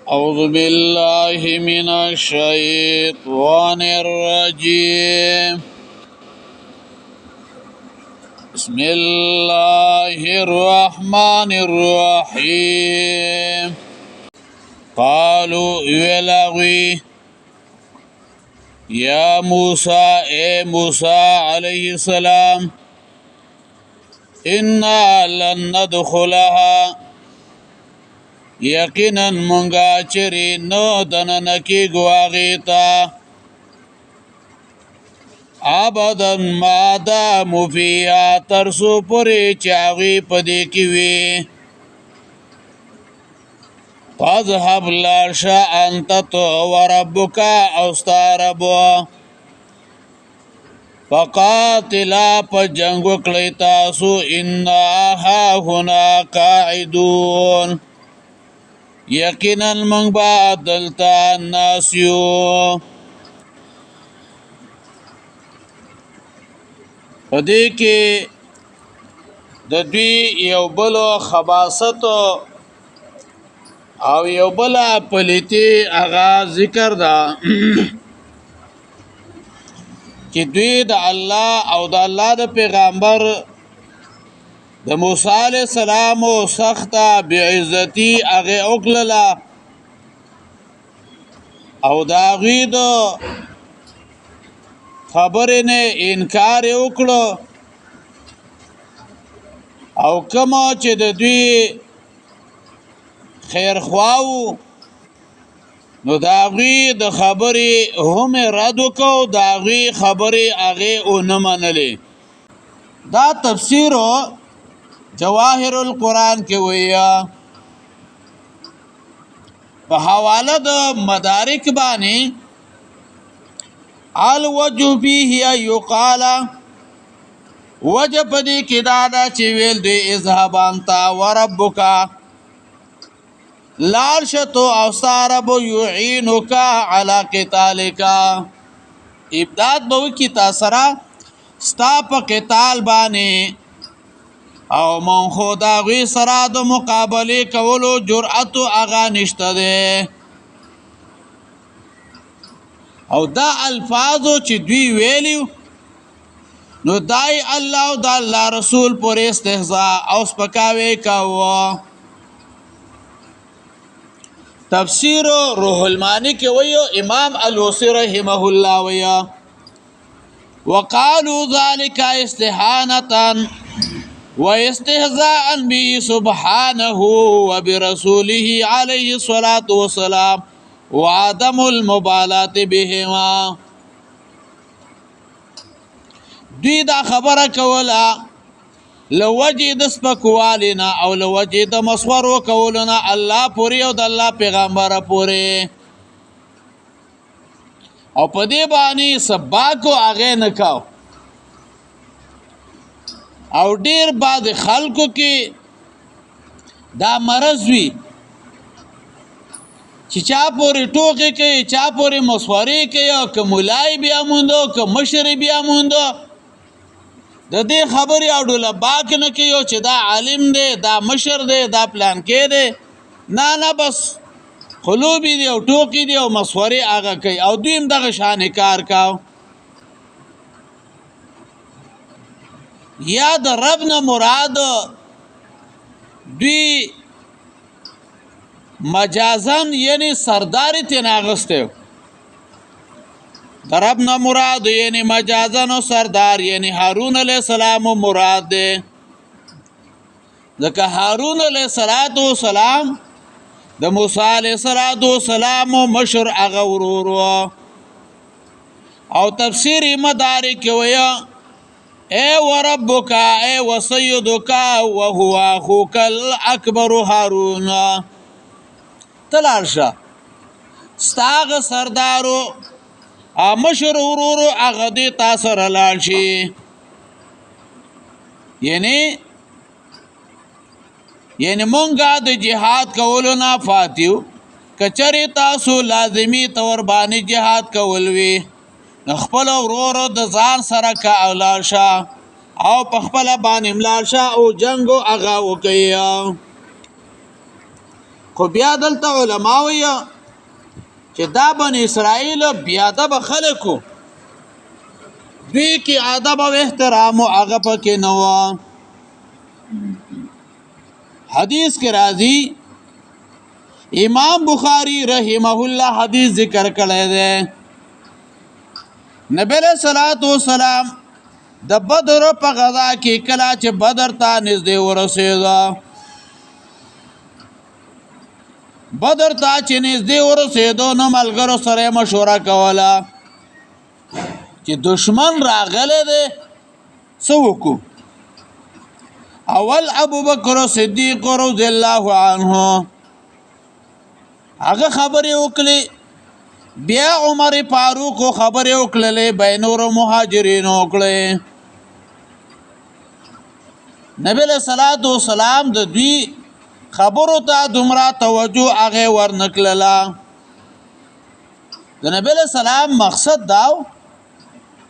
أعوذ بالله من الشيطان الرجيم. بسم الله الرحمن الرحيم. قالوا ویلاغوی یا موسى اے موسى علیہ السلام إنا لن ندخلها یقینا منگا چری نو دننکی گواغیتا ابدا ما دامو فیها ترسو پوری چاغی پدی کیوی فاذهب لارشا انت تو وربک اوستاربو فقاتلا پجنگو کلی تاسو انا ها هنا قاعدون یقینا من با دلتا ناسیو. پدې کې د دوی یو بل خباست او یو بل پلیتی هغه ذکر ده چې دوی د الله او د الله د پیغمبر د موسی علیہ السلام او سخته بعزتی هغه اوکللا او دا غید خبرې نه انکار وکړو او کما چې د دوی خیر خواو نو دا غي د خبرې هم رد وکاو دا غي خبرې هغه او نه منلې. دا تفسیر جواهر القرآن کې ویا په حواله د مدارک باندې الوجه فيه يقال وجب دي کدادا چې ویل دی اذهب انت وربك لارشتو او سارب يعينك على قتالك ابداد بو کی تاثرا ستا په قتال باندې او من خدا غي سره د مقابله کولو جرأت اغا نشته ده. او دا الفاظو چې دوی ویلیو نو دای الله او د الله رسول پر استهزاء او سپکاوي کاوه. تفسیر روح المانی کې ویو امام الوسی رحمه الله ویا وقالوا ذلك استهانة واستهزاء به سبحانه وبرسوله عليه الصلاة والسلام وعدم المبالاة بهما. دوی دا خبره کوله لوجه د سپکوالنا او لوجه د مسور وکولنا الله پوری او د الله پیغمبر پوری او په دې باندې سبا کو هغه نکاو او ډیر بعد خلکو کې دا مرض وی چې چا پوری ټوکې کوي چا پوری مسوري کوي او کوملای بیا موندو که مشر بیا موندو د دې خبرې او ډوله باک نه کوي چې دا عالم دی دا مشر دی دا پلان کې دی نه بس خلوبی دی او ټوکی دی او مسوري هغه کوي او دوی هم دغه شان کار کاو. یا د رب نه مراد دوی مجازن یعنی سرداری تناغسته د رب نه مراد یعنی مجازن او سردار یعنی هارون علیہ السلام مراد ده ځکه هارون علیہ السلام د موسی علیہ السلام مشر هغه ورور او تفسیر مدارک ویا اے وربک اے وسیدک وهو اخوک الاکبر هارون تلارشا ستاغ سردارو مشر ورورو هغه دې تاسو رلال شي یعنی مونږه د جهاد کولو نه فاتیو کچری تاسو لازمی تور باندې جهاد کول وی خپل ورورو د ځان سره کا اولاد شه او په خپل باندې ملال شه او جنگو هغه وکي خو بیا دلته علما وایي چې دا بني اسرائیل بیادبه خلکو، دوی کې ادب او احترام او هغه پکې نه و. حدیث کې راځي امام بخاری رحمه الله حدیث ذکر کړی دی، نبی علیہ الصلوۃ والسلام د بدر په غزا کې کله چې بدر ته نږدې ورسېده، بدر ته چې نږدې ورسېدو نو ملګرو سره مشوره کوله چې دشمن راغلی دی څه وکړو. اول ابوبکر صدیق رضی الله عنه هغه خبرې وکړې، بیا عمر فاروق خبرې وکړلې، بین نور مهاجرین وکړې. نبی علیہ الصلوۃ والسلام د دوی خبرو ته دومره توجه هغه ورنکړله. د نبی علیہ السلام مقصد داو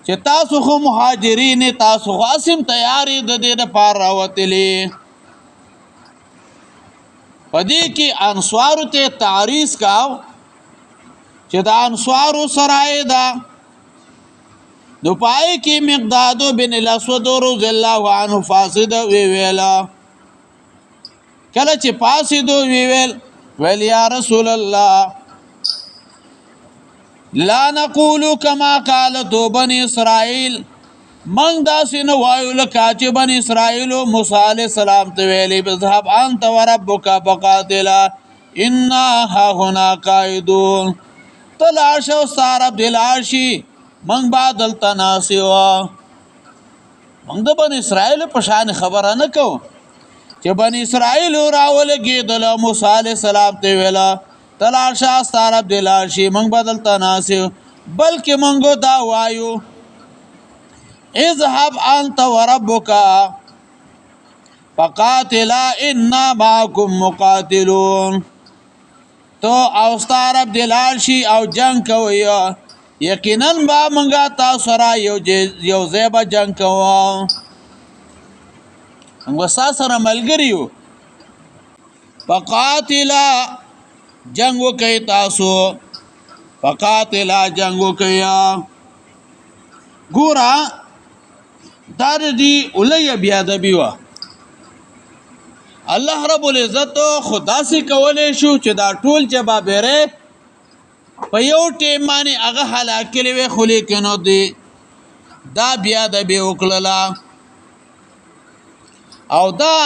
چې تاسو خو مهاجرین، تاسو خو اسیم تیاری د دې لپاره راوتلي. پدې کې انصارو ته تعریض کاو چې د انصارو سرای دا نو پای کې مقداد بن الاسود رضی الله عنه فاسد ویلا، کله چې فاسد ویل یا رسول الله لا نقول كما قالت بني اسرائيل، من داسې نه وایو لکه چې بني اسرائیل موسی علیہ السلام ته ویلي اذهب انت وربك فقاتلا انا ها هنا قاعدون، تلاړ شه او ستا رب دې لاړ شي موږ به دلته ناست یو. موږ د بني اسرائیل په شان خبره نه کوو چې بني اسرائیل راولګېدل موسی علیہ السلام ته ویله تلاړ شه ستا رب دې لاړ شي موږ به دلته ناست یو، بلکې موږ دا وایو اذهب انت وربك فقاتلا انا معكم مقاتلون، تو او ستا رب دې لاړ شي او جنگ کوي، یقینا به موږ تاسو سره یو ځای به جنگ کوو، موږ سره ملګری یو. فقاتلا جنگ وکي تاسو، فقاتلا جنگ وکي. ګورا دار دی اولی بیادبی وا الله رب العزت خدا سي کولې شو چې دا ټول جوابره په یو ټیم باندې هغه هلاک کړي وي، خو لیکنو دی دا بیادبی وکړه او دا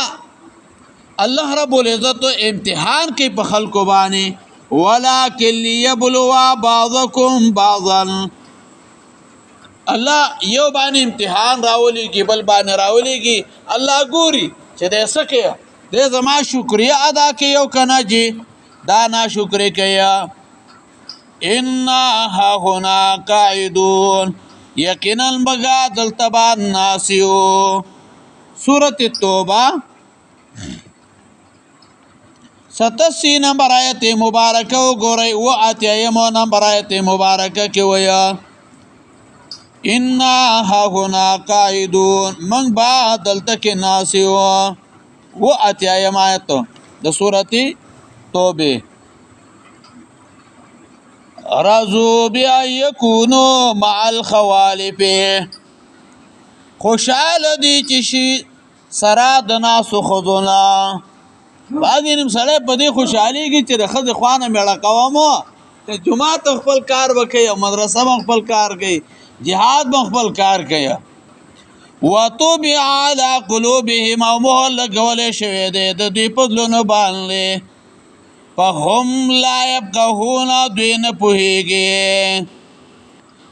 الله رب العزت امتحان کوي په خلکو باندې، ولکن ليبلوا بعضکم بعضا، الله یو باندې امتحان راولېږي بل باندې راولېږي، الله ګوري چې دې څه کوي، دې زما شکریا ادا کوي او کنه جی دا ناشکري کوي. انا ها هنا قاعدون، یقینا بغا دلته باندې ناسیو. سورۃ التوبه 87 نمبر آیت مبارکه وګورئ، و اتیمو نمبر آیت مبارکه کې ویا انا ها هنا قاعدون، من با دلته کې ناسیو. و اتیم آیت د سورۃ توبه رضو بیا یکونو مع الخوالف، خوشاله دي چې شي سره د ناسو خذونه. بعضې نیم سړی په دې خوشحالېږي چې د ښځې خوانه مېړه کومه، که جومات خپل کار به کوي او مدرسه به خپل کار کوي، جهاد به خپل کار کوي. وطبع على قلوبهم، او مهر لګولی شوی دی د دوی په زړونو باندې، فهم لا یفقهون، دوی نه پوهېږي.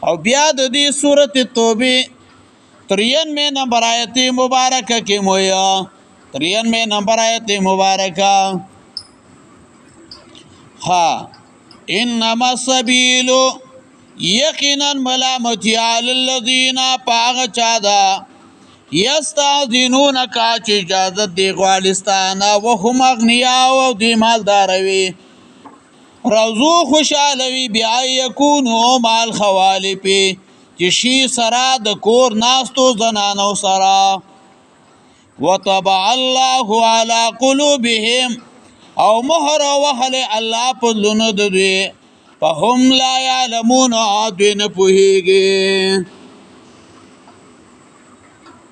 او بیا د دې سورۃ توبې 93 نمبر آیت مبارکه کې مویا 93 نمبر آیت مبارکه ها انما السبیل، یقینا ملامتی علی الذین پاغ چادا یستاذنونک چې اجازه دی غوالستانه وهم اغنیاء او دی مالداروي، رضو خوشالوي بیا یکونو مال خوالف، چې شي سره د کور ناستو زنانو سره. وطبع الله على قلوبهم، او مهر وهل الله په زړونو د دوی فهم لا يعلمون دوی نه پوهیږي.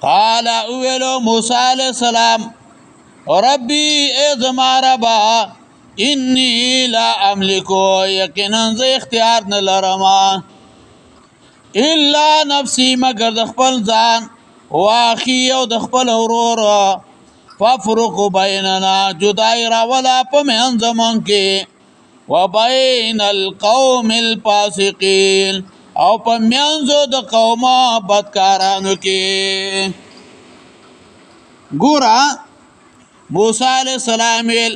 قال اویلو موسی علیہ السلام ربی ای زما ربا انی لا املکو یقینا زه اختیار نه لرم الا نفسی مگر د خپل ځان واخی او د خپل ورور ففرق بیننا جدای راولا په من زمون کې وبین القوم الفاسقین او په منځو د قومه بدکارانو کې. ګوره موسی علیہ السلام ویل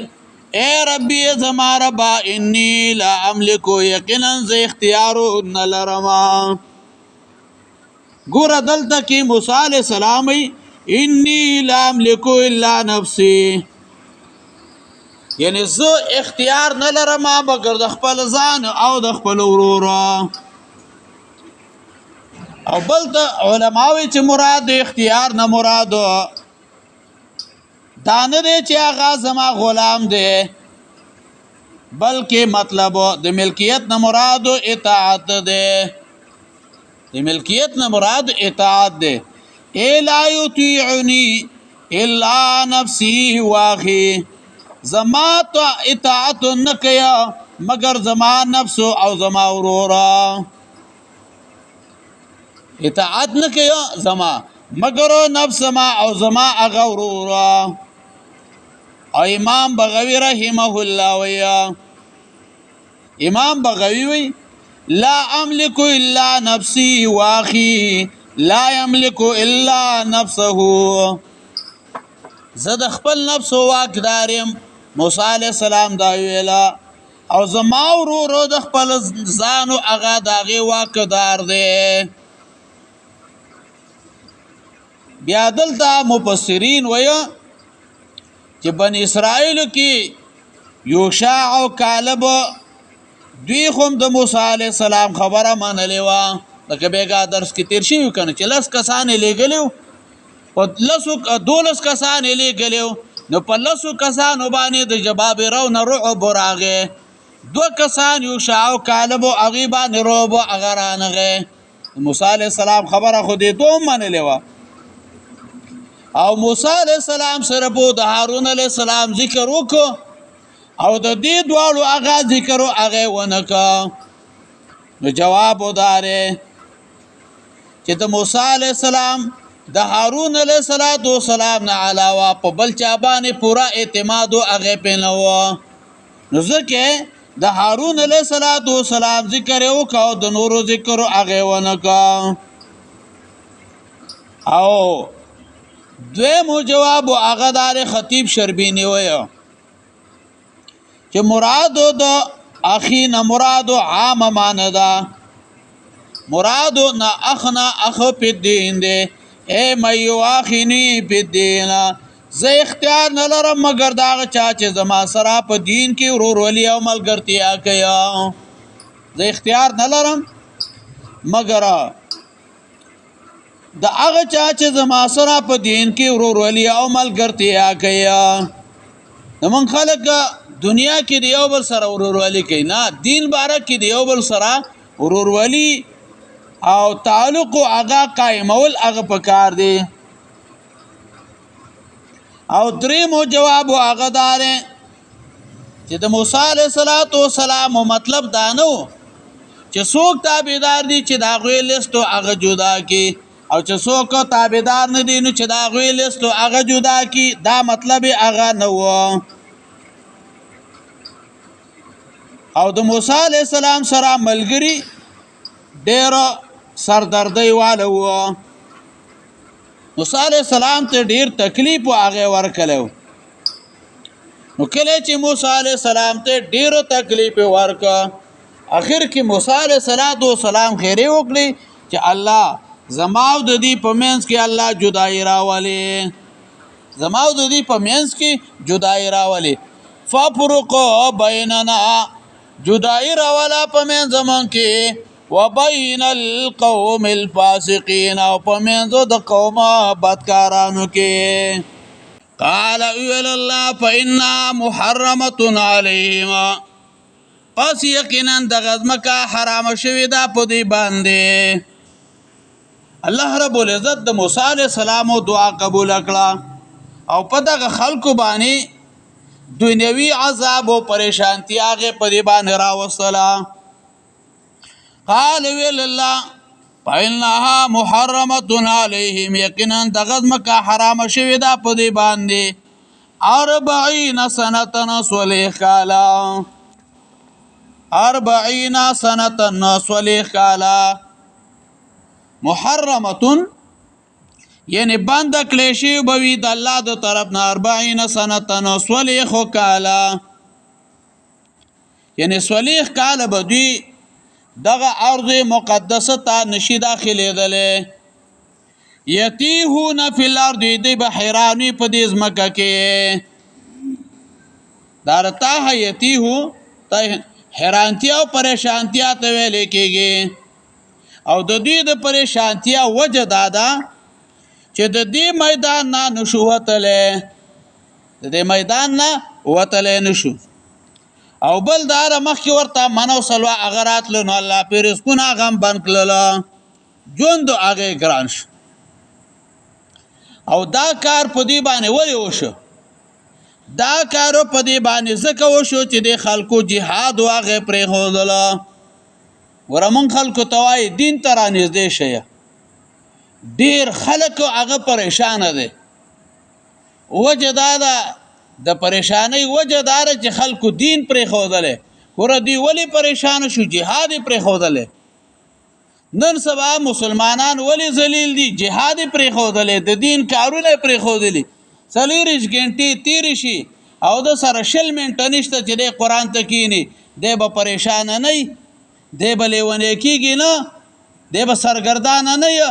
اے ربی زما ربا انی لا املکو یقینا ز اختیارو نه لرم. ګوره دلته کې موسی علیہ السلام انی لا املکو الا نفسی یعنی زه اختیار نه لرم مگر د خپل ځان او د خپل ورور. او بل ته علماوی چې مراد اختیار نه مراد دا نه دی چې هغه زما غلام دی بلکې مطلب د ملکیت نه مراد اطاعت دی. د ملکیت نه مراد اطاعت دی. ای لا یطیعنی الا نفسی واخی زما ته اطاعت نه کیا مگر زما نفس او زما ورورا. اطاعت نه کیا زما مگر نفس ما او زما هغه ورورا. او امام بغوی رحمه الله ویا امام بغوی وی لا املک الا نفسی واخی لا یملک الا نفسه زه د خپل نفس واکدارم موسی علیہ السلام دا ویلا او زما ورور د خپل ځانو هغه داغه واکدار دی. بیا دلته مفسرین ویا چې بنی اسرائیل کې یوشع او کالب دوی هم د موسی علیہ السلام خبره منلې و. لکه بیګا درس کې تیر شي کنه چې 10 کسان لګلیو او 12 کسان لګلیو نو په 10 کسانو باندې د جواب راو نه رعب راغې 2 کسان یوشع او کالب او غیبا نه روب اغرانغه موسی علیہ السلام خبره خو دې دوه منلې و. او موسی علیہ السلام سره په د هارون علیہ السلام ذکر وکړو او د دې دوالو هغه ذکر هغه ونکا. نو جواب وداره چې د موسی علیہ السلام د هارون علیہ السلام نه علاوه په بل چا باندې پورا اعتماد او هغه پنو. نو ځکه د هارون علیہ السلام ذکر وکاو د نورو ذکر هغه ونکا. او دویمو جواب هغه دار خطیب شربینی ویا چې مرادو د اخی نه مرادو عام معنی ده مرادو نه اخنا اخ په دین دی اے مېو اخینی په دین زه اختیار نه لرم مگر دا چا چې زما سره په دین کې ورورولي او ملګرتیا کوي. زه اختیار نه لرم مگر د هغه چا چې زما سره په دین کې ورورولي او ملګرتیا کوي. نمون خلک دنیا کې د یو بل سره ورورولي کوي نه دین باره کې د یو بل سره ورورولي او تعلق هغه قائمول هغه پکار دی. او دریمو جواب هغه دار چې د موسی علیہ السلام مطلب دا نو چې څوک تابعدار دي چې دا غوی لستو هغه جدا کی او چې څوک تابعدار نه دي نو چې دا غوی لستو هغه جدا کی دا مطلب هغه نو. او د موسی علیہ السلام سره ملګری ډېر سردردی والو موسی علیہ السلام ته ډېر تکلیف هغه ورکلو. نو کله چې موسی علیہ السلام ته ډېر تکلیف ورکا اخر کې موسی علیہ السلام خیره وکړي چې الله زماو د دې پمنس کې الله جدای راولي زماو د دې پمنس کې جدای راولي ففرق بیننا جدای راولا پمن زمان کې وبین القوم الفاسقین او پمن د قوم بدکارانو کې. قال ویل الله فإنها محرمة علیهم پس یقینا دغه ځمکه حرام شوې ده په دې باندې. الله رب العزت د موسی علیه السلام دعا قبول کړه او په دغه خلکو باندې دنیوي عذاب او پریشانتي هغه په دې باندې راوستله. قال ویل الله فإنها محرمة علیهم یقینا دغه ځمکه حرام شوې ده په دې باندې 40 سنه صلیح کالا 40 سنه صلیح کالا. محرمتون یعنی بند کلیشی بوی د الله د طرف نه 40 سنه صلیح کالا یعنی صلیح کالا بدوی دغه ارض مقدسه ته نشي داخلي دله. یتیهون فی الارض دی بحیرانی په دې ځمکه کې دارته یتیهو ته حیرانتیا او پریشانتیا ته ویل کېږي او د دې د پریشانتیا وجه دادا چې د دې میدان نه نشو وتلې د دې میدان نه وتلې نشو او بل دار مخکې ورته منو سلوا اغرات له نو الله پیرسکونه غم بن کړل ژوند هغه ګران شو او دا کار په دې باندې ولې وشو دا کار په دې باندې ځکه وشو چې د خلکو جهاد واغې پرې هودله ورمن خلکو توای دین ته را نږدې شي ډیر خلک هغه پریشان دي وجه دا ده د پریشانی وجه دار چې خلکو دین پرې خودله ور دی ولی پریشان شو جهاد پرې خودله نن سبا مسلمانان ولی ذلیل دي جهاد پرې خودله د دین کارونه پرې خودلی 40 غنټې تیر شي او د سره شل منټ نشته چې د قران ته کینی دی به پریشان نه دی به لیونه کیږي نه دی به سرګردان نه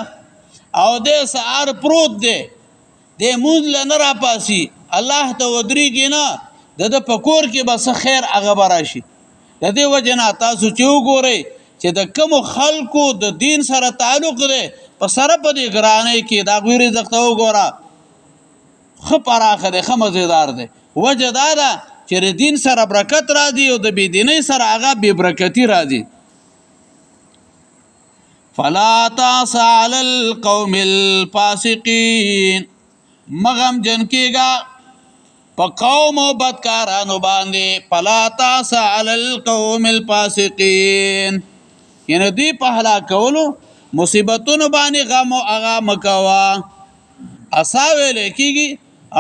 او د سار پروت دی د مونږ لنه را پاسي الله ته ودرېږي نه د پکور کې بس خیر هغه براشي د دې وجنه تاسو چې وګورئ چې د کوم خلکو د دین سره تعلق دی په سره په دې ګرانۍ کې دا غوی رزق ته وګوره خو پراخه دی خو مزیدار دی وجه دا ده چې د دین سره برکت راځي او د بې دینۍ سره هغه بې برکتي راځي. فلا تاس علی القوم الفاسقین مغم جن کېږه په قوم او بدکارانو باندې فلا تاس علی القوم الفاسقین یعنی دوی په هلاکولو مصیبتونو باندې غم او هغه مکوه اسا ویل کېږي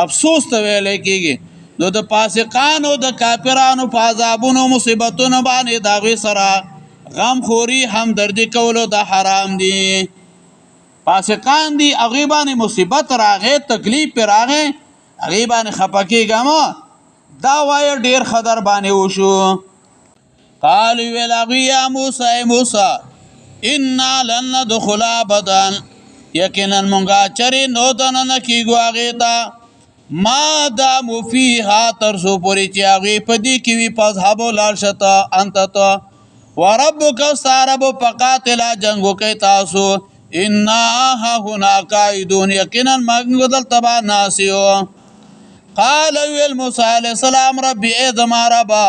افسوس ته ویل کېږي نو د فاسقانو د کافرانو په عذابونو مصیبتونو باندې د هغوی سره غم خوري همدردي کولو د حرام دي. فاسقان دي هغوی باندې مصیبت راغی تکلیف پرې راغی هغوی باندې خفه کېږم دا وایه ډېر ښه در باندې وشو. قالو ویل هغوی یا موسی انا لن ندخلا ابدا یقینا مونږه چرې نو دننه کېږو هغې ته ما دامو فیها تر څو پورې چې هغوی په دې کې وي فاذهبوا لاړ شه ته انته ته وربک ستا رب فقاتلا جنګ وکئ تاسو انا هاهنا قاعدون یقینا موږ دلته به ناست یو. قال ویل موسی علیه السلام ربي ای زما ربه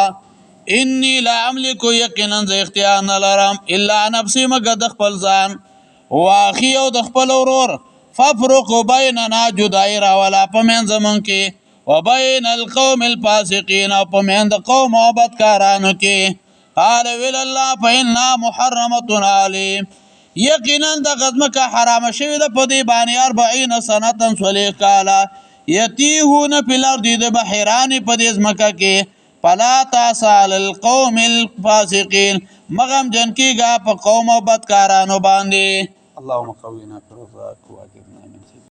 انی لا املک یقینا زه اختیار نه لرم الا نفسي مګر د خپل ځان واخي او د خپل ورور ففرق بیننا جدای راولا په منځ زمونږ کې وبین القوم الفاسقین او په منځ د قوم او بدکارانو کې. قال ویل الله فإنها محرمة علیهم یقینا دغه ځمکه حرامه شوې ده په دې باندې 40 سنه صلیح کاله یتیهون فی الارض د بحیرانې په دې ځمکه کې فلا تاس علی القوم الفاسقین مغم جن کېږه په قوم او بدکارانو باندې. اللهم قوینا فی رضاک